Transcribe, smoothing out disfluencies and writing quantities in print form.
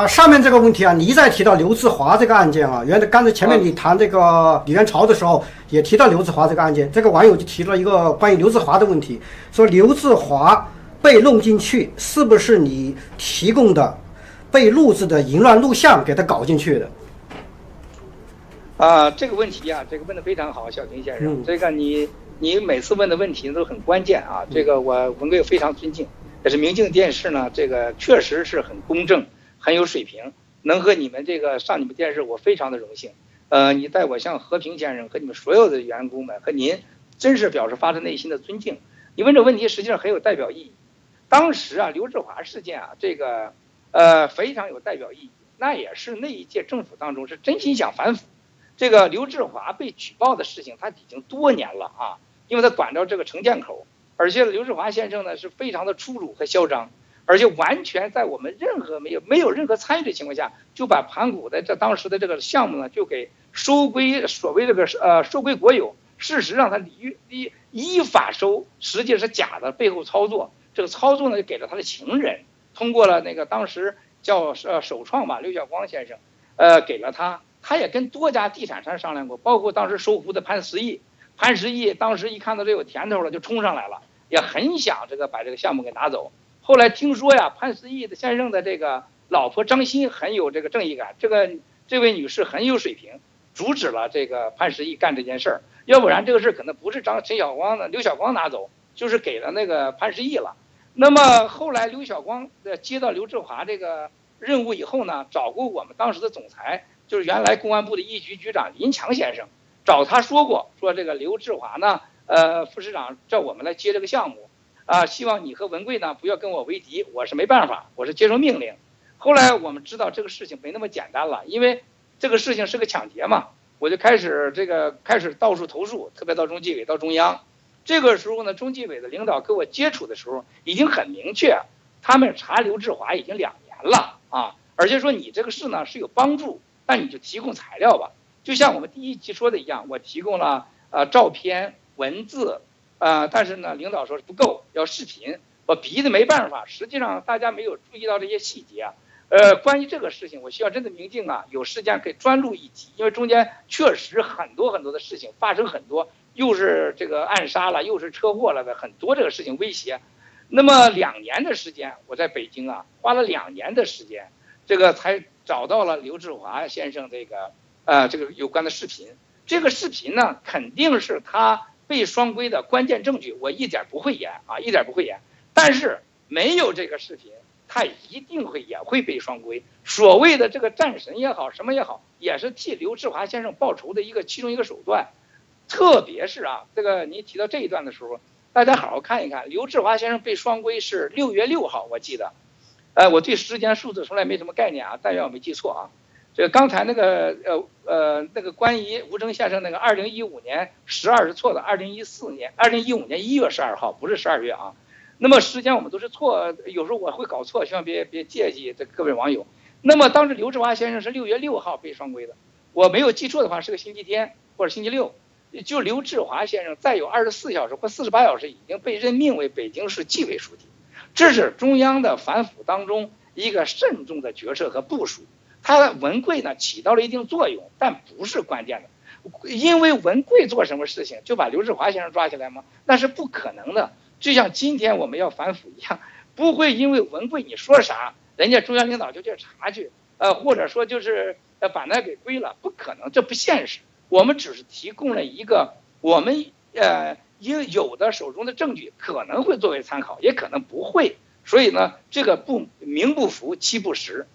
上面这个问题啊，你一再提到刘志华这个案件啊，刚才前面你谈这个李元朝的时候，也提到刘志华这个案件，这个网友就提了一个关于刘志华的问题，说刘志华被弄进去，是不是你提供的被录制的淫乱录像给他搞进去的？这个问题啊，这个问得非常好，小平先生，这个你每次问的问题都很关键啊，这个我文贵非常尊敬，也是明镜电视呢，这个确实是很公正。很有水平，能和你们这个上你们电视，我非常的荣幸。你代我向和平先生和你们所有的员工们和您，真是表示发自内心的尊敬。你问这个问题实际上很有代表意义。当时啊，刘志华事件啊，这个非常有代表意义。那也是那一届政府当中是真心想反腐。这个刘志华被举报的事情，他已经多年了啊，因为他管着这个城建口，而且刘志华先生呢是非常的粗鲁和嚣张。而且完全在我们没有任何参与的情况下，就把盘古的当时的这个项目呢，就给收归所谓这个收归国有。事实上他依法收，实际是假的，背后操作。这个操作呢，就给了他的情人，通过了那个当时叫首创吧，刘晓光先生，给了他。他也跟多家地产商商量过，包括当时收湖的潘石屹当时一看到这有甜头了，就冲上来了，也很想把这个项目给拿走。后来听说呀，潘石屹的先生的这个老婆张欣很有这个正义感，这位女士很有水平，阻止了这个潘石屹干这件事儿。要不然这个事儿可能不是刘晓光拿走，就是给了那个潘石屹了。那么后来刘晓光接到刘志华这个任务以后呢，找过我们当时的总裁，就是原来公安部的一局局长林强先生，找他说过，说这个刘志华呢，副市长叫我们来接这个项目。希望你和文贵呢不要跟我为敌，我是没办法，我是接受命令。后来我们知道这个事情没那么简单了，因为这个事情是个抢劫嘛，我就开始到处投诉，特别到中纪委到中央。这个时候呢，中纪委的领导跟我接触的时候已经很明确，他们查刘志华已经2年了啊，而且说你这个事呢是有帮助，但你就提供材料吧。就像我们第一期说的一样，我提供了照片、文字。但是呢，领导说是不够，要视频，我逼的没办法。实际上大家没有注意到这些细节啊。关于这个事情，我希望真的明镜啊，有时间可以专录一集，因为中间确实很多的事情发生很多，又是这个暗杀了，又是车祸了的很多这个事情威胁。那么2年的时间，我在北京啊，花了2年的时间，这个才找到了刘志华先生这个有关的视频。这个视频呢，肯定是他被双规的关键证据，我一点不会演啊，一点不会演。但是没有这个视频，他一定也会被双规。所谓的这个战神也好，什么也好，也是替刘志华先生报仇的其中一个手段。特别是啊，这个你提到这一段的时候，大家好好看一看，刘志华先生被双规是6月6号，我记得。我对时间数字从来没什么概念啊，但愿我没记错啊。这个刚才那个关于吴征先生那个2015年12是错的，2015年1月12号，不是12月啊。那么时间我们都是错，有时候我会搞错，希望别介意这各位网友。那么当时刘志华先生是6月6号被双规的，我没有记错的话是个星期天或者星期六。就刘志华先生再有24小时或48小时已经被任命为北京市纪委书记，这是中央的反腐当中一个慎重的决策和部署。他文贵呢起到了一定作用，但不是关键的。因为文贵做什么事情就把刘志华先生抓起来吗？那是不可能的。就像今天我们要反腐一样，不会因为文贵你说啥，人家中央领导就去查去，或者说就是把那给归了，不可能，这不现实。我们只是提供了一个我们应有的手中的证据，可能会作为参考，也可能不会。所以呢，这个名不符，期不实。